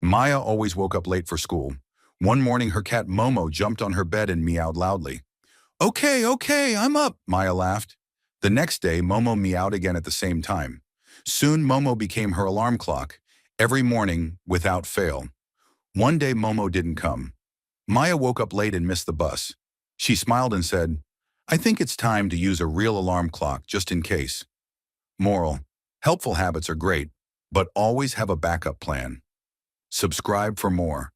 Maya always woke up late for school. One morning, her cat Momo jumped on her bed and meowed loudly. Okay, okay, I'm up, Maya laughed. The next day, Momo meowed again at the same time. Soon, Momo became her alarm clock, every morning, without fail. One day, Momo didn't come. Maya woke up late and missed the bus. She smiled and said, I think it's time to use a real alarm clock just in case. Moral: helpful habits are great, but always have a backup plan. Subscribe for more.